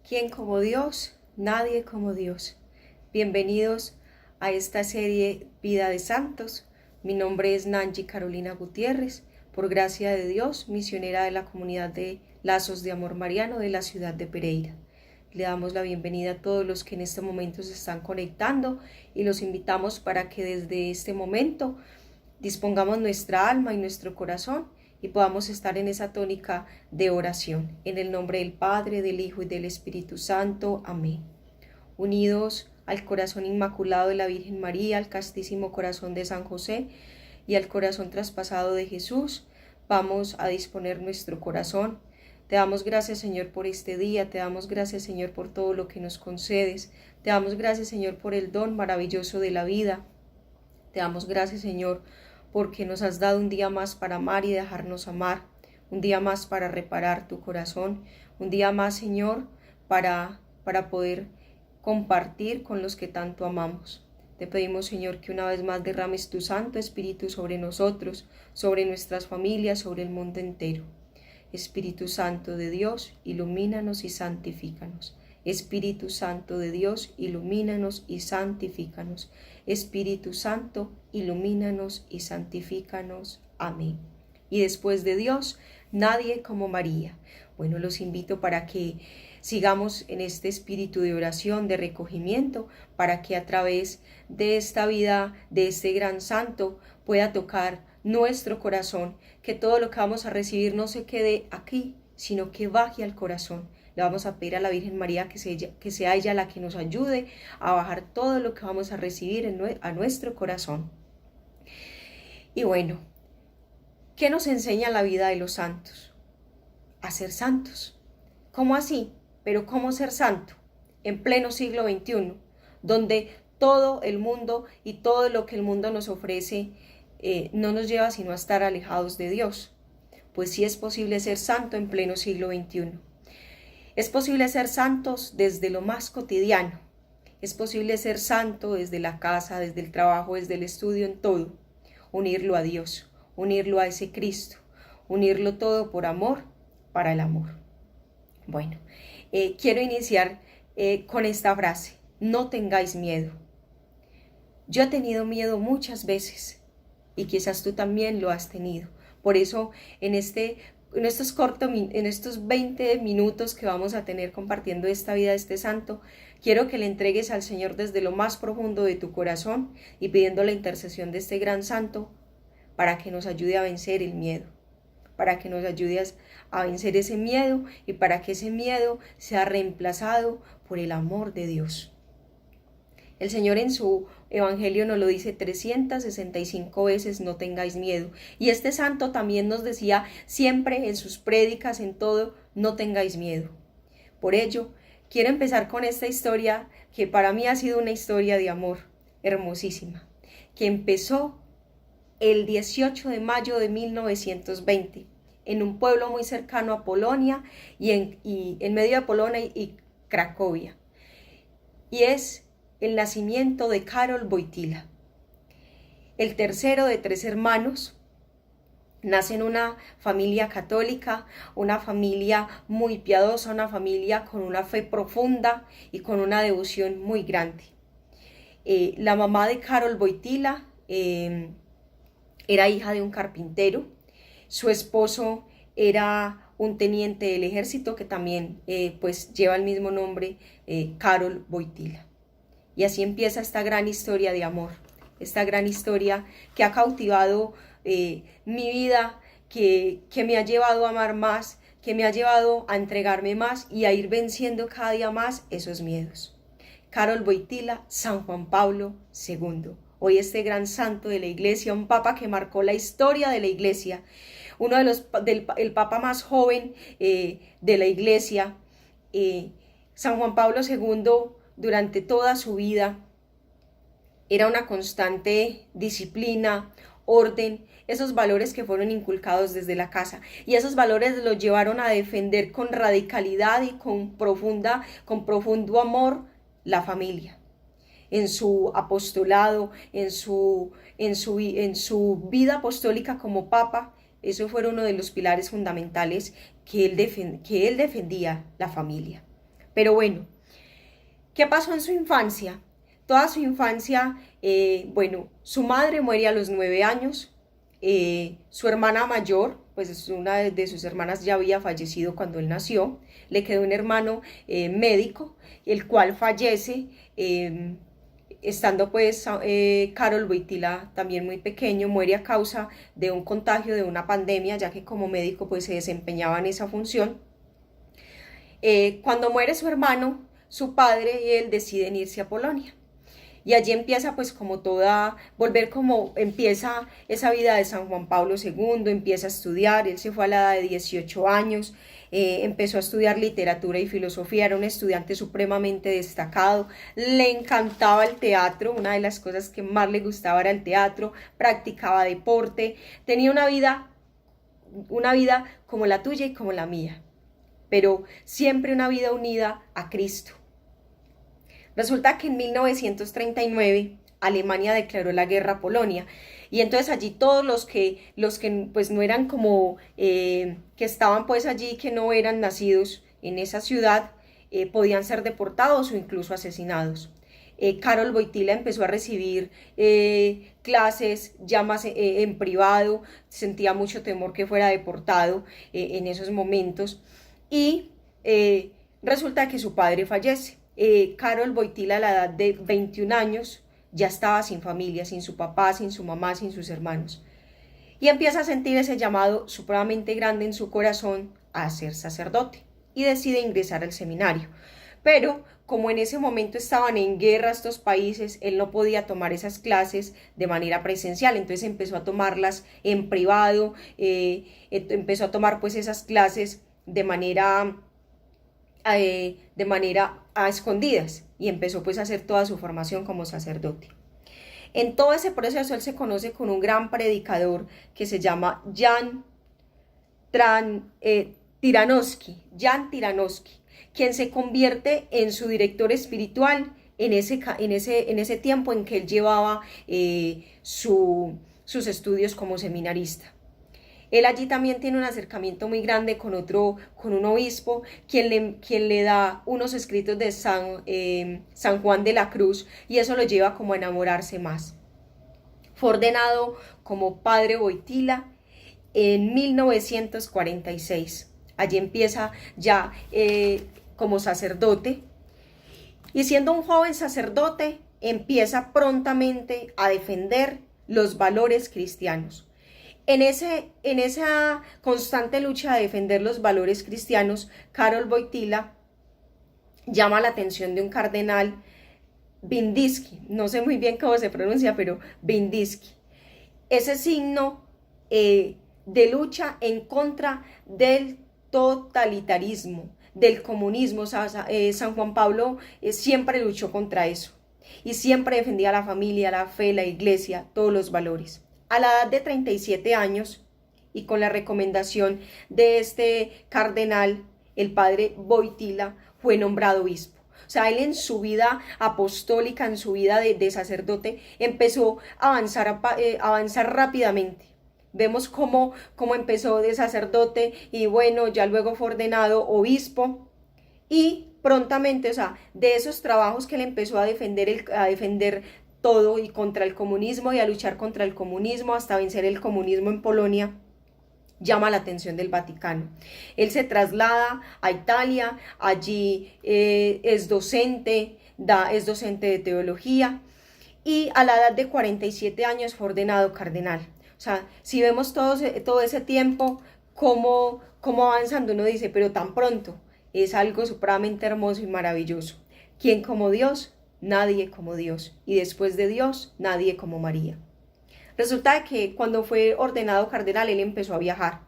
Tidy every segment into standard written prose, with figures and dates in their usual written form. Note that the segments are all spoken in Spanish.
¿Quién como Dios? Nadie como Dios. Bienvenidos a esta serie Vida de Santos. Mi nombre es Nancy Carolina Gutiérrez, por gracia de Dios, misionera de la comunidad de Lazos de Amor Mariano de la ciudad de Pereira. Le damos la bienvenida a todos los que en este momento se están conectando y los invitamos para que desde este momento dispongamos nuestra alma y nuestro corazón y podamos estar en esa tónica de oración. En el nombre del Padre, del Hijo y del Espíritu Santo. Amén. Unidos al corazón inmaculado de la Virgen María, al castísimo corazón de San José y al corazón traspasado de Jesús, vamos a disponer nuestro corazón. Te damos gracias, Señor, por este día. Te damos gracias, Señor, por todo lo que nos concedes. Te damos gracias, Señor, por el don maravilloso de la vida. Te damos gracias, Señor, porque nos has dado un día más para amar y dejarnos amar, un día más para reparar tu corazón, un día más, Señor, para poder compartir con los que tanto amamos. Te pedimos, Señor, que una vez más derrames tu Santo Espíritu sobre nosotros, sobre nuestras familias, sobre el mundo entero. Espíritu Santo de Dios, ilumínanos y santifícanos. Espíritu Santo de Dios, ilumínanos y santifícanos. Espíritu Santo, ilumínanos y santifícanos. Amén. Y después de Dios, nadie como María. Bueno, los invito para que sigamos en este espíritu de oración, de recogimiento, para que a través de esta vida, de este gran santo, pueda tocar nuestro corazón, que todo lo que vamos a recibir no se quede aquí, sino que baje al corazón. Le vamos a pedir a la Virgen María que sea ella la que nos ayude a bajar todo lo que vamos a recibir a nuestro corazón. Y bueno, ¿qué nos enseña la vida de los santos? A ser santos. ¿Cómo así? Pero ¿cómo ser santo? En pleno siglo XXI, donde todo el mundo y todo lo que el mundo nos ofrece no nos lleva sino a estar alejados de Dios. Pues sí es posible ser santo en pleno siglo XXI. Es posible ser santos desde lo más cotidiano. Es posible ser santo desde la casa, desde el trabajo, desde el estudio, en todo. Unirlo a Dios, unirlo a ese Cristo, unirlo todo por amor, para el amor. Bueno, quiero iniciar con esta frase: no tengáis miedo. Yo he tenido miedo muchas veces y quizás tú también lo has tenido. Por eso en estos 20 minutos que vamos a tener compartiendo esta vida de este santo, quiero que le entregues al Señor desde lo más profundo de tu corazón y pidiendo la intercesión de este gran santo para que nos ayude a vencer el miedo, para que nos ayudes a vencer ese miedo y para que ese miedo sea reemplazado por el amor de Dios. El Señor en su Evangelio nos lo dice 365 veces: no tengáis miedo. Y este santo también nos decía siempre en sus prédicas, en todo: no tengáis miedo. Por ello, quiero empezar con esta historia que para mí ha sido una historia de amor hermosísima, que empezó el 18 de mayo de 1920 en un pueblo muy cercano a Polonia y en medio de Polonia y Cracovia. Y es el nacimiento de Karol Wojtyła, el tercero de 3 hermanos. Nace en una familia católica, una familia muy piadosa, una familia con una fe profunda y con una devoción muy grande. La mamá de Karol Wojtyła era hija de un carpintero. Su esposo era un teniente del ejército que también pues lleva el mismo nombre, Karol Wojtyła. Y así empieza esta gran historia de amor, esta gran historia que ha cautivado mi vida, que me ha llevado a amar más, que me ha llevado a entregarme más y a ir venciendo cada día más esos miedos. Karol Wojtyła, San Juan Pablo II. Hoy este gran santo de la iglesia, un papa que marcó la historia de la iglesia, el papa más joven de la iglesia. San Juan Pablo II, durante toda su vida, era una constante disciplina, orden, esos valores que fueron inculcados desde la casa, y esos valores los llevaron a defender con radicalidad y con profundo amor la familia. En su apostolado, en su vida apostólica como papa, eso fue uno de los pilares fundamentales que él defendía, la familia. Pero bueno, ¿qué pasó en su infancia? Toda su infancia, bueno, su madre muere a los 9 años, su hermana mayor, pues una de sus hermanas ya había fallecido cuando él nació, le quedó un hermano médico, el cual fallece, estando pues Karol Wojtyła también muy pequeño, muere a causa de un contagio de una pandemia, ya que como médico pues se desempeñaba en esa función. Cuando muere su hermano, su padre y él deciden irse a Polonia. Y allí empieza pues como empieza esa vida de San Juan Pablo II, empieza a estudiar, él se fue a la edad de 18 años, empezó a estudiar literatura y filosofía, era un estudiante supremamente destacado, le encantaba el teatro, una de las cosas que más le gustaba era el teatro, practicaba deporte, tenía una vida como la tuya y como la mía, pero siempre una vida unida a Cristo. Resulta que en 1939 Alemania declaró la guerra a Polonia y entonces allí todos los que pues no eran como, que estaban pues allí, que no eran nacidos en esa ciudad, podían ser deportados o incluso asesinados. Karol Wojtyła empezó a recibir clases ya más en privado, sentía mucho temor que fuera deportado en esos momentos y resulta que su padre fallece. Karol Wojtyła a la edad de 21 años ya estaba sin familia, sin su papá, sin su mamá, sin sus hermanos. Y empieza a sentir ese llamado supremamente grande en su corazón a ser sacerdote y decide ingresar al seminario. Pero como en ese momento estaban en guerra estos países, él no podía tomar esas clases de manera presencial, entonces empezó a tomarlas en privado, empezó a tomar pues esas clases de manera a escondidas y empezó pues a hacer toda su formación como sacerdote. En todo ese proceso él se conoce con un gran predicador que se llama Jan Tyranowski, quien se convierte en su director espiritual en ese tiempo en que él llevaba sus estudios como seminarista. Él allí también tiene un acercamiento muy grande con un obispo, quien le da unos escritos de San Juan de la Cruz, y eso lo lleva como a enamorarse más. Fue ordenado como padre Wojtyła en 1946. Allí empieza ya como sacerdote, y siendo un joven sacerdote empieza prontamente a defender los valores cristianos. En esa constante lucha de defender los valores cristianos, Karol Wojtyła llama la atención de un cardenal, Windyski, no sé muy bien cómo se pronuncia, pero Windyski. Ese signo de lucha en contra del totalitarismo, del comunismo. San Juan Pablo siempre luchó contra eso y siempre defendía la familia, la fe, la iglesia, todos los valores. A la edad de 37 años, y con la recomendación de este cardenal, el padre Wojtyła fue nombrado obispo. O sea, él en su vida apostólica, en su vida de sacerdote, empezó a avanzar rápidamente. Vemos cómo empezó de sacerdote y bueno, ya luego fue ordenado obispo, y prontamente, o sea, de esos trabajos que él empezó a defender todo y contra el comunismo y a luchar contra el comunismo hasta vencer el comunismo en Polonia, llama la atención del Vaticano. Él se traslada a Italia, allí es docente de teología, y a la edad de 47 años fue ordenado cardenal. O sea, si vemos todo ese tiempo, cómo avanzando, uno dice, pero tan pronto, es algo supremamente hermoso y maravilloso. ¿Quién como Dios? Nadie como Dios, y después de Dios, nadie como María. Resulta que cuando fue ordenado cardenal, él empezó a viajar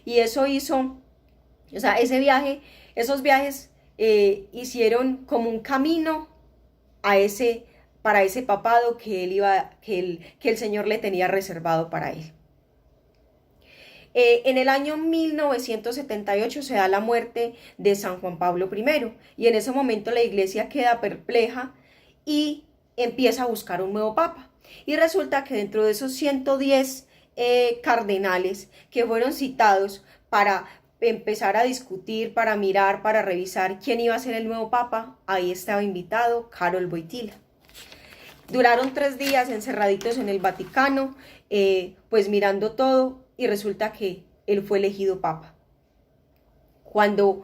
y eso hizo, o sea, esos viajes hicieron como un camino para ese papado que el Señor le tenía reservado para él. En el año 1978 se da la muerte de San Juan Pablo I, y en ese momento la iglesia queda perpleja y empieza a buscar un nuevo papa. Y resulta que dentro de esos 110 cardenales que fueron citados para empezar a discutir, para mirar, para revisar quién iba a ser el nuevo papa, ahí estaba invitado Karol Wojtyła. Duraron 3 días encerraditos en el Vaticano, pues mirando todo, y resulta que él fue elegido papa. Cuando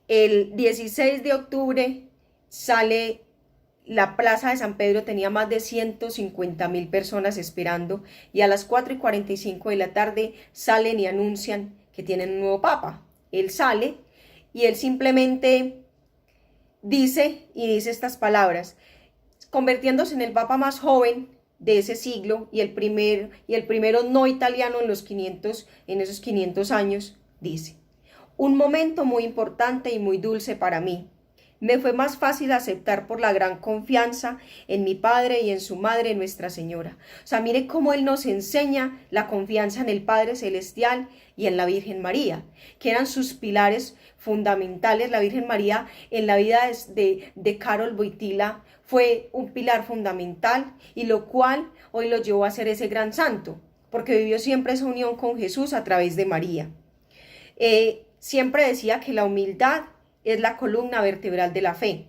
el 16 de octubre sale, la plaza de San Pedro tenía más de 150.000 personas esperando, y a las 4:45 de la tarde salen y anuncian que tienen un nuevo papa. Él sale y él simplemente dice estas palabras, convirtiéndose en el papa más joven de ese siglo y el primero no italiano en esos 500 años, dice: un momento muy importante y muy dulce para mí. Me fue más fácil aceptar por la gran confianza en mi Padre y en su Madre Nuestra Señora. O sea, mire cómo Él nos enseña la confianza en el Padre Celestial y en la Virgen María, que eran sus pilares fundamentales. La Virgen María en la vida de Karol Wojtyła fue un pilar fundamental, y lo cual hoy lo llevó a ser ese gran santo, porque vivió siempre esa unión con Jesús a través de María. Siempre decía que la humildad es la columna vertebral de la fe.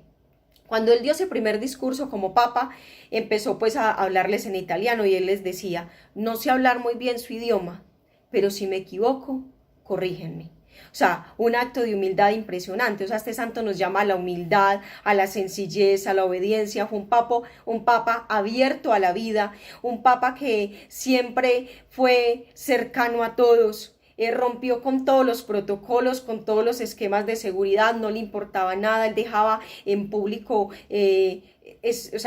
Cuando él dio ese primer discurso como papa, empezó pues a hablarles en italiano, y él les decía: no sé hablar muy bien su idioma, pero si me equivoco, corrígenme. O sea, un acto de humildad impresionante. O sea, este santo nos llama a la humildad, a la sencillez, a la obediencia. Fue un papa abierto a la vida, un papa que siempre fue cercano a todos. Rompió con todos los protocolos, con todos los esquemas de seguridad, no le importaba nada. Él dejaba en público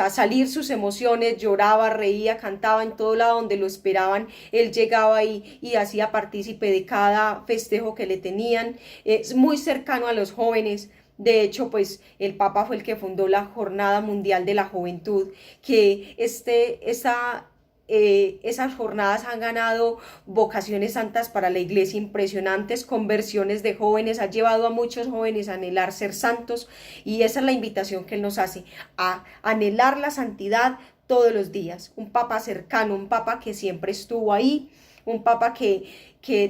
salir sus emociones, lloraba, reía, cantaba en todo lado donde lo esperaban. Él llegaba ahí y hacía partícipe de cada festejo que le tenían. Es muy cercano a los jóvenes. De hecho, pues el Papa fue el que fundó la Jornada Mundial de la Juventud, que esas jornadas han ganado vocaciones santas para la iglesia impresionantes, conversiones de jóvenes, ha llevado a muchos jóvenes a anhelar ser santos, y esa es la invitación que él nos hace, a anhelar la santidad todos los días. Un papa cercano, un papa que siempre estuvo ahí, un papa que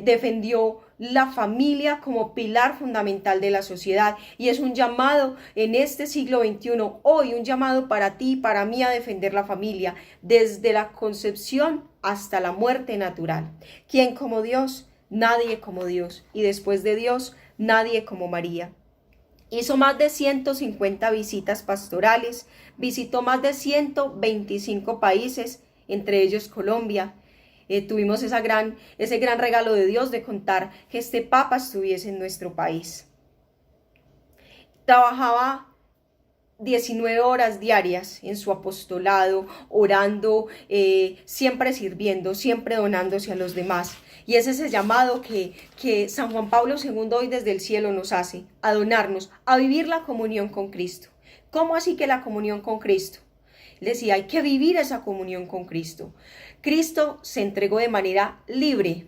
defendió la familia como pilar fundamental de la sociedad, y es un llamado en este siglo XXI, hoy un llamado para ti y para mí, a defender la familia desde la concepción hasta la muerte natural. ¿Quién como Dios? Nadie como Dios, y después de Dios, nadie como María. Hizo más de 150 visitas pastorales, visitó más de 125 países, entre ellos Colombia. Tuvimos ese gran regalo de Dios de contar que este Papa estuviese en nuestro país. Trabajaba 19 horas diarias en su apostolado, orando, siempre sirviendo, siempre donándose a los demás. Y es ese llamado que San Juan Pablo II hoy desde el cielo nos hace, a donarnos, a vivir la comunión con Cristo. ¿Cómo así que la comunión con Cristo? Decía, hay que vivir esa comunión con Cristo. Cristo se entregó de manera libre,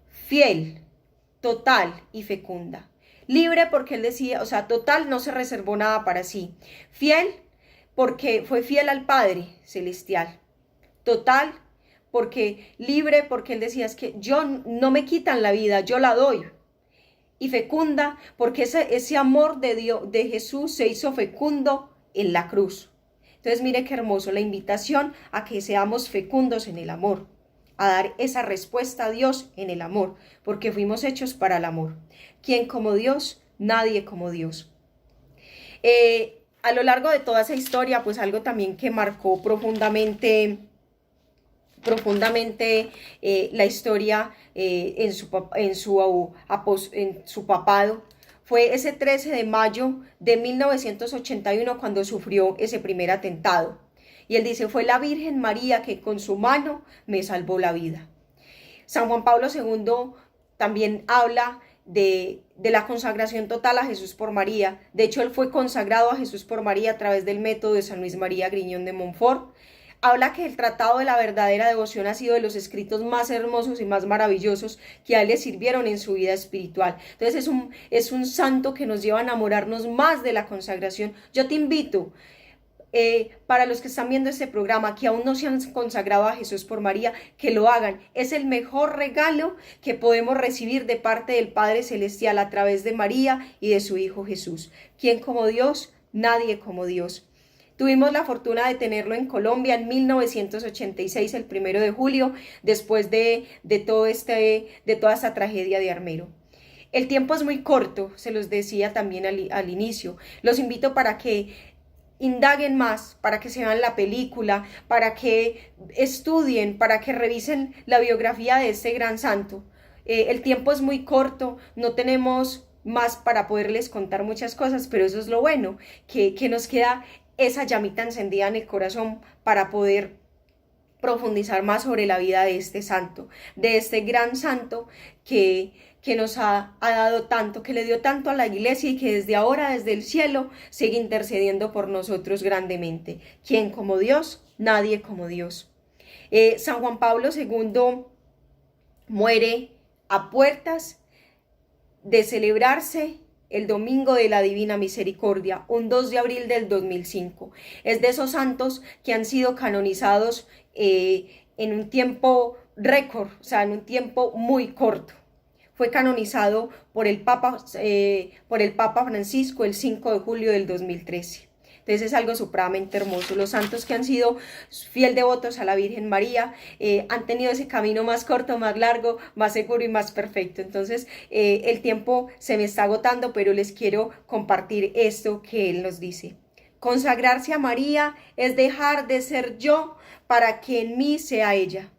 fiel, total y fecunda. Libre porque él decía, o sea, total, no se reservó nada para sí. Fiel porque fue fiel al Padre Celestial. Total libre porque él decía, es que yo no me quitan la vida, yo la doy. Y fecunda porque ese amor de Dios, de Jesús, se hizo fecundo en la cruz. Entonces mire qué hermoso, la invitación a que seamos fecundos en el amor, a dar esa respuesta a Dios en el amor, porque fuimos hechos para el amor. ¿Quién como Dios? Nadie como Dios. A lo largo de toda esa historia, pues algo también que marcó profundamente la historia en su papado, fue ese 13 de mayo de 1981 cuando sufrió ese primer atentado. Y él dice, fue la Virgen María que con su mano me salvó la vida. San Juan Pablo II también habla de la consagración total a Jesús por María. De hecho, él fue consagrado a Jesús por María a través del método de San Luis María Griñón de Montfort. Habla que el Tratado de la Verdadera Devoción ha sido de los escritos más hermosos y más maravillosos que a él le sirvieron en su vida espiritual. Entonces es un santo que nos lleva a enamorarnos más de la consagración. Yo te invito, para los que están viendo este programa, que aún no se han consagrado a Jesús por María, que lo hagan. Es el mejor regalo que podemos recibir de parte del Padre Celestial a través de María y de su Hijo Jesús. ¿Quién como Dios? Nadie como Dios. Tuvimos la fortuna de tenerlo en Colombia en 1986, el 1 de julio, después de toda esta tragedia de Armero. El tiempo es muy corto, se los decía también al inicio. Los invito para que indaguen más, para que se vean la película, para que estudien, para que revisen la biografía de este gran santo. El tiempo es muy corto, no tenemos más para poderles contar muchas cosas, pero eso es lo bueno, que nos queda esa llamita encendida en el corazón para poder profundizar más sobre la vida de este santo, de este gran santo que nos ha dado tanto, que le dio tanto a la iglesia y que desde ahora, desde el cielo, sigue intercediendo por nosotros grandemente. ¿Quién como Dios? Nadie como Dios. San Juan Pablo II muere a puertas de celebrarse el Domingo de la Divina Misericordia, un 2 de abril del 2005. Es de esos santos que han sido canonizados en un tiempo récord, o sea, en un tiempo muy corto. Fue canonizado por el Papa Francisco el 5 de julio del 2013. Entonces es algo supremamente hermoso. Los santos que han sido fiel devotos a la Virgen María han tenido ese camino más corto, más largo, más seguro y más perfecto. Entonces el tiempo se me está agotando, pero les quiero compartir esto que él nos dice. Consagrarse a María es dejar de ser yo para que en mí sea ella.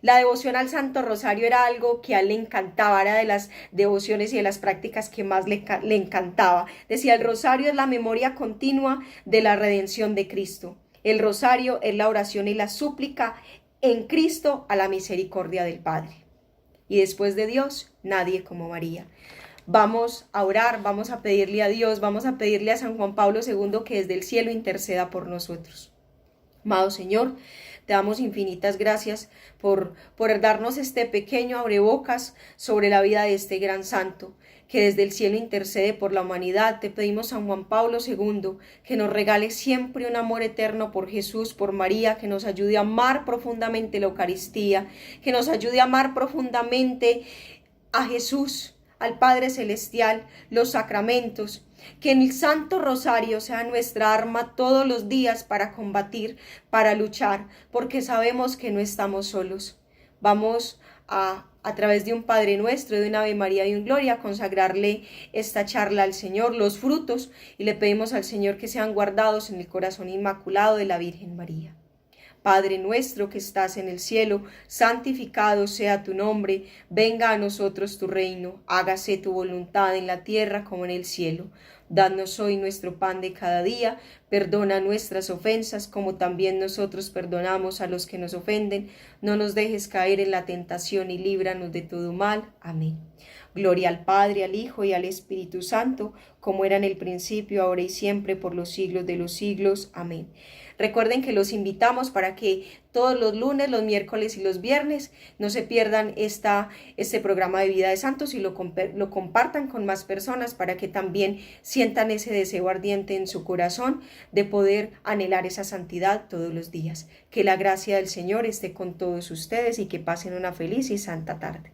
La devoción al Santo Rosario era algo que a él le encantaba, era de las devociones y de las prácticas que más le encantaba. Decía, el Rosario es la memoria continua de la redención de Cristo. El Rosario es la oración y la súplica en Cristo a la misericordia del Padre. Y después de Dios, nadie como María. Vamos a orar, vamos a pedirle a Dios, vamos a pedirle a San Juan Pablo II que desde el cielo interceda por nosotros. Amado Señor, te damos infinitas gracias por darnos este pequeño abrebocas sobre la vida de este gran santo, que desde el cielo intercede por la humanidad. Te pedimos, San Juan Pablo II, que nos regale siempre un amor eterno por Jesús, por María, que nos ayude a amar profundamente la Eucaristía, que nos ayude a amar profundamente a Jesús, al Padre Celestial, los sacramentos. Que el Santo Rosario sea nuestra arma todos los días para combatir, para luchar, porque sabemos que no estamos solos. Vamos a través de un Padre Nuestro, de un Ave María y un Gloria, consagrarle esta charla al Señor, los frutos, y le pedimos al Señor que sean guardados en el corazón inmaculado de la Virgen María. Padre nuestro que estás en el cielo, santificado sea tu nombre, venga a nosotros tu reino, hágase tu voluntad en la tierra como en el cielo. Danos hoy nuestro pan de cada día, perdona nuestras ofensas como también nosotros perdonamos a los que nos ofenden. No nos dejes caer en la tentación y líbranos de todo mal. Amén. Gloria al Padre, al Hijo y al Espíritu Santo, como era en el principio, ahora y siempre, por los siglos de los siglos. Amén. Recuerden que los invitamos para que todos los lunes, los miércoles y los viernes no se pierdan este programa de Vida de Santos y lo compartan con más personas para que también sientan ese deseo ardiente en su corazón de poder anhelar esa santidad todos los días. Que la gracia del Señor esté con todos ustedes y que pasen una feliz y santa tarde.